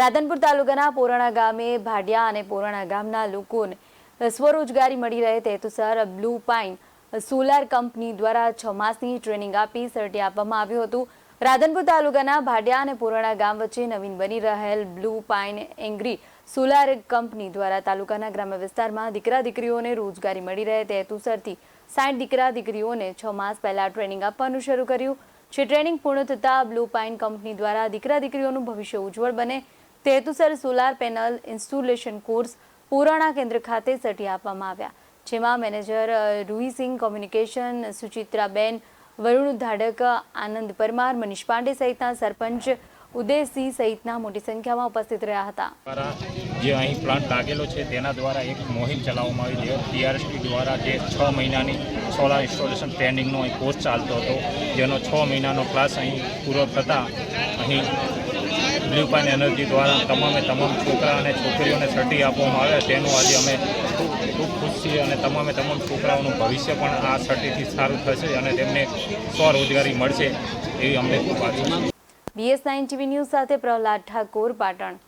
રાધનપુર તાલુકાના પોરાણા ગામે ભાડિયા અને પોરાણા ગામના લોકોને સ્વરોજગારી મળી રહે તે હેતુસર બ્લુ પાઇન સોલાર કંપની દ્વારા 6 માસની ટ્રેનિંગ આપી સર્ટી આપવામાં આવ્યું હતું। રાધનપુર તાલુકાના ભાડિયા અને પોરાણા ગામ વચ્ચે નવીન બની રહેલ Blue Pine Agri Solar company દ્વારા તાલુકાના ગ્રામ્ય વિસ્તારમાં દીકરા દીકરીઓને રોજગારી મળી રહે તે હેતુસરથી 60 દીકરા દીકરીઓને 6 માસ પહેલા ટ્રેનિંગ આપવાનું શરૂ કર્યું છે। ટ્રેનિંગ પૂર્ણ થતાં બ્લુ પાઇન કંપની દ્વારા દીકરા દીકરીઓનું ભવિષ્ય ઉજ્જવળ બને તે હેતુસર સોલાર પેનલ ઇન્સ્ટોલેશન કોર્સ પોરાણા કેન્દ્ર ખાતે સર્ટી આપવામાં આવ્યા, જેમાં મેનેજર રૂહીસિંહ, કોમ્યુનિકેશન સુચિત્રાબેન, વરુણ ધાડક, આનંદ પરમાર, મનીષ પાંડે સહિતના સરપંચ ઉદયસિંહ સહિતના મોટી સંખ્યામાં ઉપસ્થિત રહ્યા હતા। જે અહીં પ્લાન્ટ લાગેલો છે તેના દ્વારા એક મુહિમ ચલાવવામાં આવી છે। ટીઆરએસપી દ્વારા જે 6 મહિનાની સોલાર ઇન્સ્ટોલેશન ટ્રેનિંગનો અહીં કોર્સ ચાલતો હતો, જેનો 6 મહિનાનો ક્લાસ અહીં પૂરો થતાં અહીં બ્લુ પાઇન એનર્જી દ્વારા તમામ છોકરા અને છોકરીઓને સર્ટી આપવામાં આવ્યા। તેનું આજે અમે ખૂબ ખુશ છીએ અને તમામ છોકરાઓનું ભવિષ્ય પણ આ સર્ટીથી સારું થશે અને તેમને સ્વરોજગારી મળશે એવી અમને ખૂબ આશા છે। BS9 TV ન્યૂઝ સાથે પ્રહલાદ ઠાકોર, પાટણ।